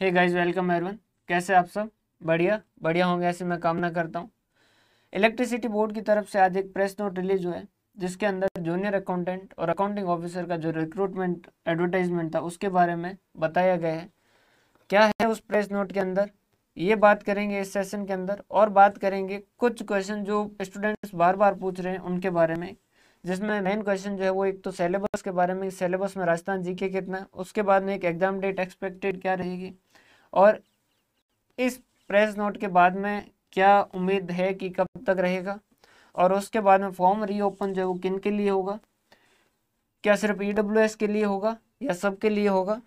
Hey guys, welcome everyone. कैसे आप सब? बढ़िया बढ़िया होंगे ऐसे मैं कामना करता हूँ। इलेक्ट्रिसिटी बोर्ड की तरफ से आज एक प्रेस नोट रिलीज हुआ है, जिसके अंदर जूनियर अकाउंटेंट और अकाउंटिंग ऑफिसर का जो रिक्रूटमेंट एडवर्टाइजमेंट था उसके बारे में बताया गया है। क्या है उस प्रेस नोट के अंदर, ये बात करेंगे इस सेशन के अंदर। और बात करेंगे कुछ क्वेश्चन जो स्टूडेंट्स बार बार पूछ रहे हैं उनके बारे में, जिसमें मेन क्वेश्चन जो है वो एक तो सिलेबस के बारे में, सिलेबस में राजस्थान जीके कितना है, उसके बाद में एक एग्जाम डेट एक्सपेक्टेड क्या रहेगी, और इस प्रेस नोट के बाद में क्या उम्मीद है कि कब तक रहेगा, और उसके बाद में फॉर्म रीओपन जो है वो किन के लिए होगा, क्या सिर्फ ईडब्ल्यूएस के लिए होगा या सबके लिए होगा।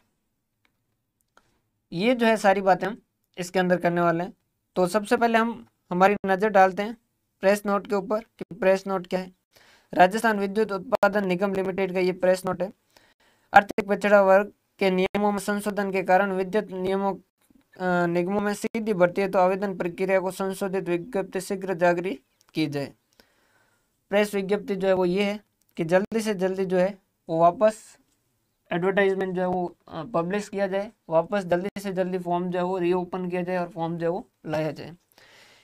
ये जो है सारी बातें हम इसके अंदर करने वाले हैं। तो सबसे पहले हम हमारी नज़र डालते हैं प्रेस नोट के ऊपर कि प्रेस नोट क्या है। राजस्थान विद्युत उत्पादन निगम लिमिटेड का ये प्रेस नोट है। आर्थिक पिछड़ा वर्ग के नियमों में संशोधन के कारण विद्युत निगमों में सीधी भर्ती है, तो आवेदन प्रक्रिया को संशोधित विज्ञप्ति शीघ्र जारी की जाए। प्रेस विज्ञप्ति जो है वो ये है कि जल्दी से जल्दी जो है वो वापस एडवर्टाइजमेंट जो है वो पब्लिश किया जाए, वापस जल्दी से जल्दी फॉर्म जो है वो रीओपन किया जाए और फॉर्म जो है वो लाया जाए।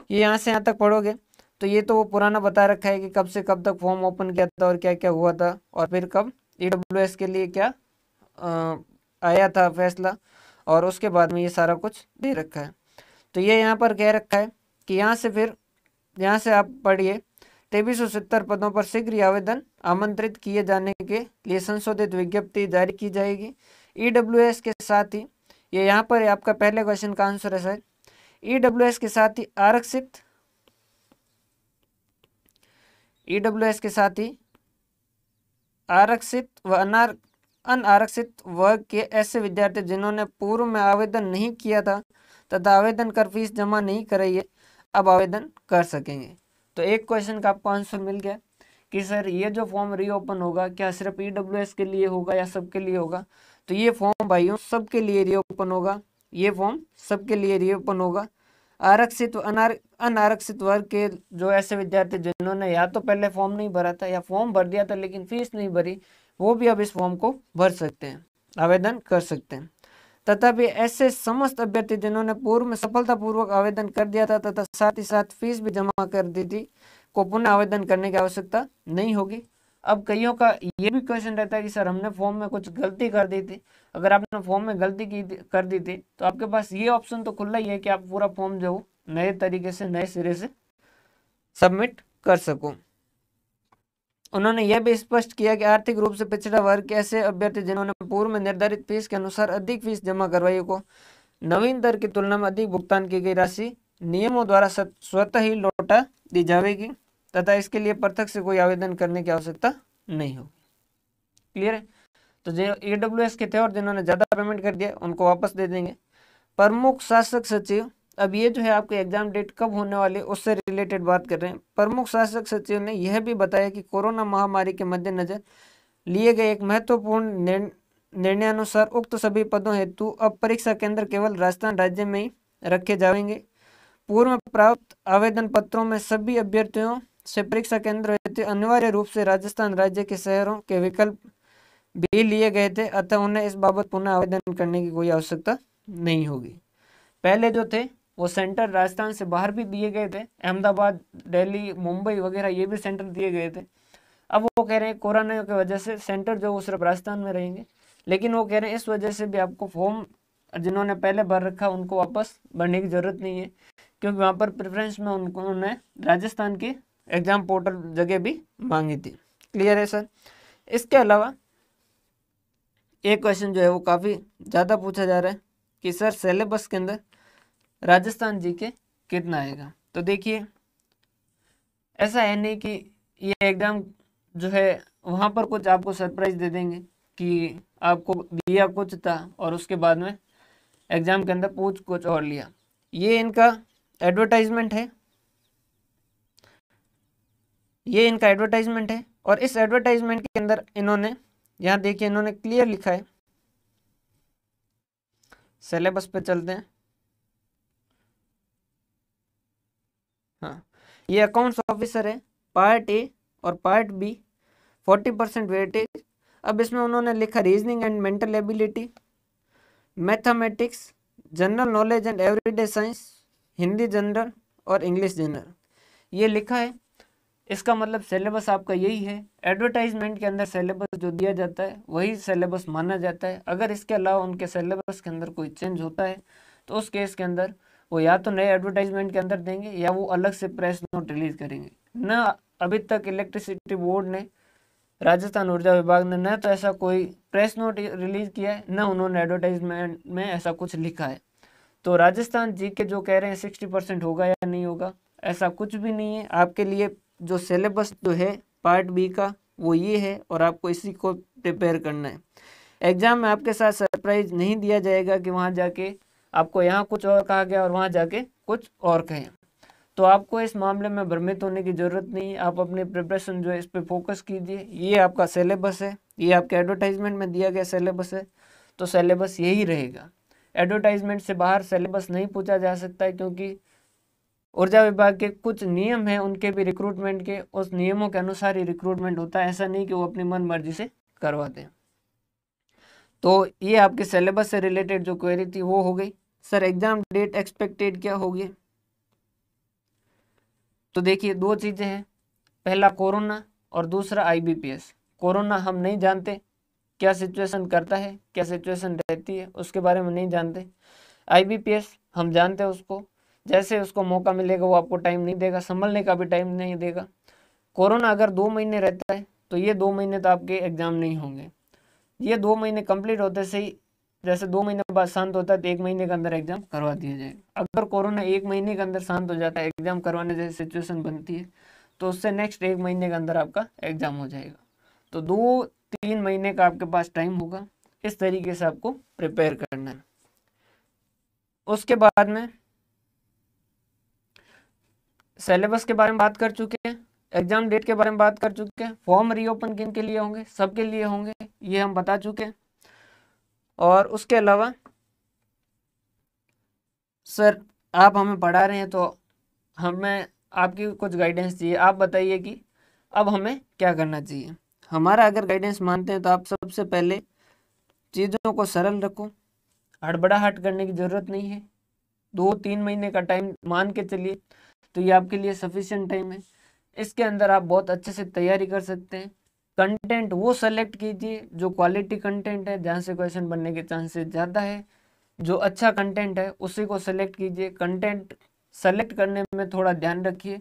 ये यहाँ से यहाँ तक पढ़ोगे तो ये तो वो पुराना बता रखा है कि कब से कब तक फॉर्म ओपन किया था और क्या क्या हुआ था, और फिर कब ईडब्ल्यूएस के लिए क्या आया था फैसला, और उसके बाद में ये सारा कुछ दे रखा है। तो ये यहाँ पर कह रखा है कि यहाँ से आप पढ़िए 2370 पदों पर शीघ्र ही आवेदन आमंत्रित किए जाने के लिए संशोधित विज्ञप्ति जारी की जाएगी। ईडब्ल्यूएस के साथ ही ये यहाँ पर आपका पहले क्वेश्चन का आंसर है सर। ईडब्ल्यूएस के साथ ही आरक्षित व अनारक्षित वर्ग के ऐसे विद्यार्थी जिन्होंने पूर्व में आवेदन नहीं किया था तथा आवेदन कर फीस जमा नहीं कराई है, अब आवेदन कर सकेंगे। तो एक क्वेश्चन का आपको आंसर मिल गया कि सर ये जो फॉर्म रीओपन होगा क्या सिर्फ ईडब्ल्यूएस के लिए होगा या सबके लिए होगा। तो ये फॉर्म भाइयों सबके लिए रीओपन होगा, ये फॉर्म सबके लिए रीओपन होगा। आरक्षित व अनारक्षित वर्ग के जो ऐसे विद्यार्थी जिन्होंने या तो पहले फॉर्म नहीं भरा था या फॉर्म भर दिया था लेकिन फीस नहीं भरी, वो भी अब इस फॉर्म को भर सकते हैं, आवेदन कर सकते हैं। तथा भी ऐसे समस्त अभ्यर्थी जिन्होंने पूर्व में सफलतापूर्वक आवेदन कर दिया था तथा साथ ही साथ फीस भी जमा कर दी थी, को पुनः आवेदन करने की आवश्यकता नहीं होगी। अब कईयों का ये भी क्वेश्चन रहता है कि सर हमने फॉर्म में कुछ गलती कर दी थी। अगर आपने फॉर्म में गलती कर दी थी तो आपके पास ये ऑप्शन तो खुला ही है कि आप पूरा फॉर्म जो नए तरीके से नए सिरे से सबमिट कर सको। उन्होंने यह भी स्पष्ट किया कि आर्थिक रूप से पिछड़ा वर्ग के ऐसे अभ्यर्थी जिन्होंने पूर्व में निर्धारित फीस के अनुसार अधिक फीस जमा करवाई को नवीन दर की तुलना में अधिक भुगतान की गई राशि नियमों द्वारा स्वतः ही लौटा दी जाएगी तथा इसके लिए पृथक से कोई आवेदन करने की आवश्यकता नहीं होगी। क्लियर है? तो जो ईडब्ल्यूएस के थे और जिन्होंने ज़्यादा पेमेंट कर दिया उनको वापस दे देंगे। प्रमुख शासक सचिव, अब ये जो है आपके एग्जाम डेट कब होने वाली उससे रिलेटेड बात कर रहे हैं। प्रमुख शासक सचिव ने यह भी बताया कि कोरोना महामारी के मद्देनजर लिए गए एक महत्वपूर्ण निर्णयानुसार उक्त सभी पदों हेतु अब परीक्षा केंद्र केवल राजस्थान राज्य में ही रखे जाएंगे। पूर्व में प्राप्त आवेदन पत्रों में सभी अभ्यर्थियों से परीक्षा केंद्र हेतु अनिवार्य रूप से राजस्थान राज्य के शहरों के विकल्प भी लिए गए थे, अतः उन्हें इस बाबत पुनः आवेदन करने की कोई आवश्यकता नहीं होगी। पहले जो थे वो सेंटर राजस्थान से बाहर भी दिए गए थे, अहमदाबाद, दिल्ली, मुंबई वगैरह ये भी सेंटर दिए गए थे। अब वो कह रहे हैं कोरोना की वजह से सेंटर जो वो सिर्फ राजस्थान में रहेंगे, लेकिन वो कह रहे हैं इस वजह से भी आपको फॉर्म जिन्होंने पहले भर रखा उनको वापस भरने की जरूरत नहीं है, क्योंकि वहाँ पर प्रेफरेंस में उन्होंने राजस्थान की एग्जाम पोर्टल जगह भी मांगी थी। क्लियर है सर? इसके अलावा एक क्वेश्चन जो है वो काफ़ी ज़्यादा पूछा जा रहा है कि सर सिलेबस के अंदर राजस्थान जीके कितना आएगा। तो देखिए ऐसा है नहीं कि ये एग्ज़ाम जो है वहाँ पर कुछ आपको सरप्राइज दे देंगे कि आपको दिया कुछ था और उसके बाद में एग्ज़ाम के अंदर पूछ कुछ और लिया। ये इनका एडवर्टाइजमेंट है, ये इनका एडवर्टाइजमेंट है, और इस एडवर्टाइजमेंट के अंदर इन्होंने यहाँ देखिए इन्होंने क्लियर लिखा है। सिलेबस पे चलते हैं। हाँ, ये अकाउंट्स ऑफिसर है, पार्ट ए और पार्ट बी, 40% वेटेज। अब इसमें उन्होंने लिखा reasoning and mental ability, mathematics, general knowledge and everyday science, Hindi general और इंग्लिश जनरल, ये लिखा है। इसका मतलब सिलेबस आपका यही है। एडवर्टाइजमेंट के अंदर सिलेबस जो दिया जाता है वही सिलेबस माना जाता है। अगर इसके अलावा उनके सिलेबस के अंदर कोई चेंज होता है तो उस केस के अंदर वो या तो नए एडवर्टाइजमेंट के अंदर देंगे या वो अलग से प्रेस नोट रिलीज करेंगे। न अभी तक इलेक्ट्रिसिटी बोर्ड ने, राजस्थान ऊर्जा विभाग ने न तो ऐसा कोई प्रेस नोट रिलीज किया है, न उन्होंने एडवर्टाइजमेंट में ऐसा कुछ लिखा है। तो राजस्थान जी के जो कह रहे हैं 60% होगा या नहीं होगा, ऐसा कुछ भी नहीं है। आपके लिए जो सिलेबस जो है पार्ट बी का वो ये है और आपको इसी को प्रिपेयर करना है। एग्जाम में आपके साथ सरप्राइज नहीं दिया जाएगा कि वहाँ जाके आपको यहाँ कुछ और कहा गया और वहाँ जाके कुछ और कहें। तो आपको इस मामले में भ्रमित होने की ज़रूरत नहीं है। आप अपनी प्रिपरेशन जो है इस पर फोकस कीजिए। ये आपका सिलेबस है, ये आपके एडवर्टाइजमेंट में दिया गया सिलेबस है, तो सिलेबस यही रहेगा। एडवर्टाइजमेंट से बाहर सिलेबस नहीं पूछा जा सकता है, क्योंकि ऊर्जा विभाग के कुछ नियम हैं उनके भी रिक्रूटमेंट के, उस नियमों के अनुसार ही रिक्रूटमेंट होता है। ऐसा नहीं कि वो अपनी मन मर्जी से करवाते हैं। तो ये आपके सिलेबस से रिलेटेड जो क्वेरी थी वो हो गई। सर एग्जाम डेट एक्सपेक्टेड क्या होगी? तो देखिए दो चीज़ें हैं, पहला कोरोना और दूसरा IBPS। कोरोना हम नहीं जानते क्या सिचुएशन करता है, क्या सिचुएशन रहती है, उसके बारे में नहीं जानते। IBPS हम जानते हैं उसको, जैसे उसको मौका मिलेगा वो आपको टाइम नहीं देगा, संभलने का भी टाइम नहीं देगा। कोरोना अगर 2 महीने रहता है तो ये 2 महीने तो आपके एग्जाम नहीं होंगे। ये 2 महीने कंप्लीट होते से ही, जैसे 2 महीने बाद शांत होता है तो 1 महीने के अंदर एग्जाम करवा दिया जाएगा। अगर कोरोना 1 महीने के अंदर शांत हो जाता है, एग्जाम करवाने जैसी सिचुएशन बनती है, तो उससे नेक्स्ट 1 महीने के अंदर आपका एग्जाम हो जाएगा। तो 2-3 महीने का आपके पास टाइम होगा। इस तरीके से आपको प्रिपेयर करना है। उसके बाद में सिलेबस के बारे में बात कर चुके हैं, एग्जाम डेट के बारे में बात कर चुके हैं, फॉर्म रीओपन किन के लिए होंगे, सबके लिए होंगे, ये हम बता चुके हैं। और उसके अलावा सर आप हमें पढ़ा रहे हैं तो हमें आपकी कुछ गाइडेंस चाहिए। आप बताइए कि अब हमें क्या करना चाहिए। हमारा अगर गाइडेंस मानते हैं तो आप सबसे पहले चीज़ों को सरल रखो, हड़बड़ाहट करने की ज़रूरत नहीं है। 2-3 महीने का टाइम मान के चलिए तो ये आपके लिए सफिशिएंट टाइम है। इसके अंदर आप बहुत अच्छे से तैयारी कर सकते हैं। कंटेंट वो सेलेक्ट कीजिए जो क्वालिटी कंटेंट है, जहाँ से क्वेश्चन बनने के चांसेस ज़्यादा है। जो अच्छा कंटेंट है उसी को सेलेक्ट कीजिए। कंटेंट सेलेक्ट करने में थोड़ा ध्यान रखिए।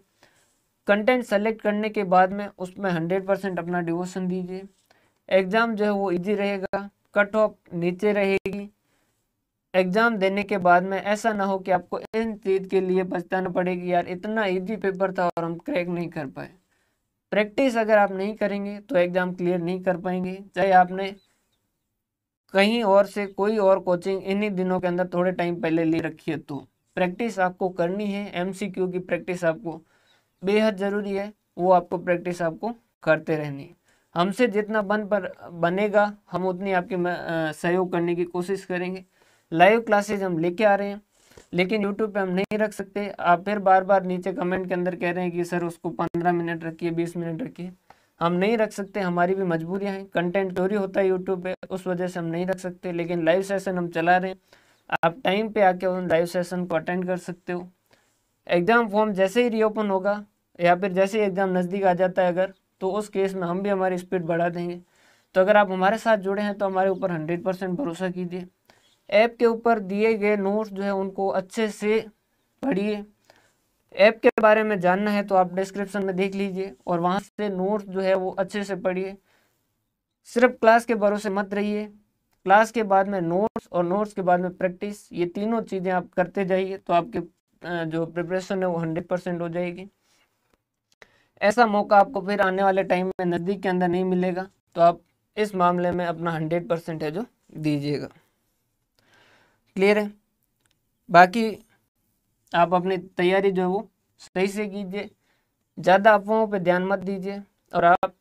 कंटेंट सेलेक्ट करने के बाद में उसमें 100% अपना डिवोशन दीजिए। एग्ज़ाम जो है वो इजी रहेगा, कट ऑफ नीचे रहेगी। एग्ज़ाम देने के बाद में ऐसा ना हो कि आपको इन चीज़ के लिए पछताना पड़ेगी, यार इतना इजी पेपर था और हम क्रैक नहीं कर पाए। प्रैक्टिस अगर आप नहीं करेंगे तो एग्ज़ाम क्लियर नहीं कर पाएंगे, चाहे आपने कहीं और से कोई और कोचिंग इन्हीं दिनों के अंदर थोड़े टाइम पहले ले रखी है। तो प्रैक्टिस आपको करनी है। MCQ की प्रैक्टिस आपको बेहद ज़रूरी है, वो आपको प्रैक्टिस आपको करते रहनी है। हमसे जितना बनेगा हम उतनी आपके सहयोग करने की कोशिश करेंगे। लाइव क्लासेज हम लेके आ रहे हैं, लेकिन यूट्यूब पे हम नहीं रख सकते। आप फिर बार बार नीचे कमेंट के अंदर कह रहे हैं कि सर उसको 15 मिनट रखिए, 20 मिनट रखिए। हम नहीं रख सकते, हमारी भी मजबूरियां हैं, कंटेंट चोरी होता है यूट्यूब पे, उस वजह से हम नहीं रख सकते। लेकिन लाइव सेशन हम चला रहे हैं, आप टाइम पे आके उन लाइव सेशन को अटेंड कर सकते हो। एग्ज़ाम फॉर्म जैसे ही रीओपन होगा या फिर जैसे ही एग्ज़ाम नज़दीक आ जाता है अगर, तो उस केस में हम भी हमारी स्पीड बढ़ा देंगे। तो अगर आप हमारे साथ जुड़े हैं तो हमारे ऊपर 100% भरोसा कीजिए। ऐप के ऊपर दिए गए नोट्स जो है उनको अच्छे से पढ़िए। ऐप के बारे में जानना है तो आप डिस्क्रिप्शन में देख लीजिए और वहाँ से नोट्स जो है वो अच्छे से पढ़िए। सिर्फ क्लास के भरोसे मत रहिए। क्लास के बाद में नोट्स और नोट्स के बाद में प्रैक्टिस, ये तीनों चीज़ें आप करते जाइए तो आपके जो प्रिपरेशन है वो 100% हो जाएगी। ऐसा मौका आपको फिर आने वाले टाइम में नज़दीक के अंदर नहीं मिलेगा, तो आप इस मामले में अपना 100% है जो दीजिएगा। क्लियर है? बाकी आप अपनी तैयारी जो है वो सही से कीजिए, ज़्यादा अफवाहों पे ध्यान मत दीजिए। और आप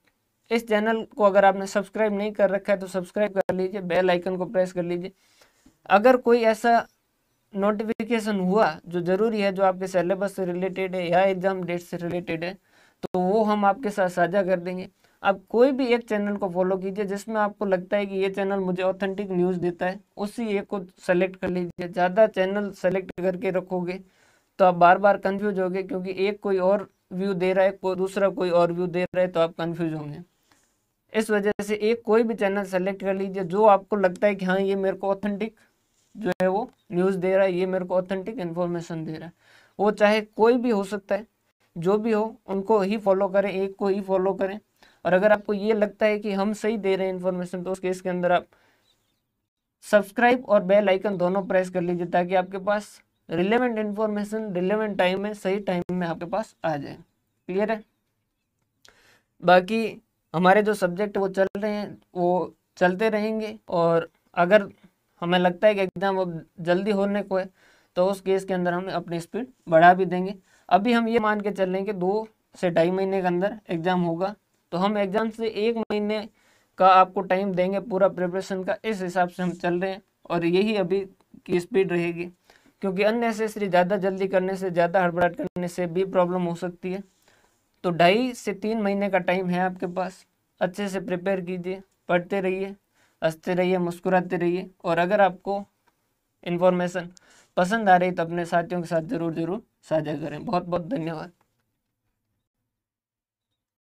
इस चैनल को अगर आपने सब्सक्राइब नहीं कर रखा है तो सब्सक्राइब कर लीजिए, बेल आइकन को प्रेस कर लीजिए। अगर कोई ऐसा नोटिफिकेशन हुआ जो ज़रूरी है, जो आपके सिलेबस से रिलेटेड है या एग्ज़ाम डेट से रिलेटेड है, तो वो हम आपके साथ साझा कर देंगे। आप कोई भी एक चैनल को फॉलो कीजिए जिसमें आपको लगता है कि ये चैनल मुझे ऑथेंटिक न्यूज़ देता है, उसी एक को सेलेक्ट कर लीजिए। ज़्यादा चैनल सेलेक्ट करके रखोगे तो आप बार बार कंफ्यूज होगे, क्योंकि एक कोई और व्यू दे रहा है, कोई दूसरा कोई और व्यू दे रहा है, तो आप कंफ्यूज होंगे। इस वजह से एक कोई भी चैनल सेलेक्ट कर लीजिए जो आपको लगता है कि हाँ ये मेरे को ऑथेंटिक जो है वो न्यूज़ दे रहा है, ये मेरे को ऑथेंटिक इन्फॉर्मेशन दे रहा है। वो चाहे कोई भी हो सकता है, जो भी हो उनको ही फॉलो करें, एक को ही फॉलो करें। और अगर आपको ये लगता है कि हम सही दे रहे हैं इन्फॉर्मेशन, तो उस केस के अंदर आप सब्सक्राइब और बेल आइकन दोनों प्रेस कर लीजिए, ताकि आपके पास रिलेवेंट इन्फॉर्मेशन रिलेवेंट टाइम में, सही टाइम में आपके पास आ जाए। क्लियर है? बाकी हमारे जो सब्जेक्ट वो चल रहे हैं वो चलते रहेंगे, और अगर हमें लगता है कि एग्ज़ाम अब जल्दी होने को है तो उस केस के अंदर हम अपनी स्पीड बढ़ा भी देंगे। अभी हम ये मान के चल रहे हैं कि 2 से 2.5 महीने के अंदर एग्ज़ाम होगा, तो हम एग्ज़ाम से 1 महीने का आपको टाइम देंगे पूरा प्रिपरेशन का, इस हिसाब से हम चल रहे हैं। और यही अभी की स्पीड रहेगी, क्योंकि अननेसेसरी ज़्यादा जल्दी करने से, ज़्यादा हड़बड़ाहट करने से भी प्रॉब्लम हो सकती है। तो 2.5 से 3 महीने का टाइम है आपके पास, अच्छे से प्रिपेयर कीजिए, पढ़ते रहिए, हंसते रहिए, मुस्कुराते रहिए। और अगर आपको इन्फॉर्मेशन पसंद आ रही तो अपने साथियों के साथ ज़रूर साझा करें। बहुत बहुत धन्यवाद।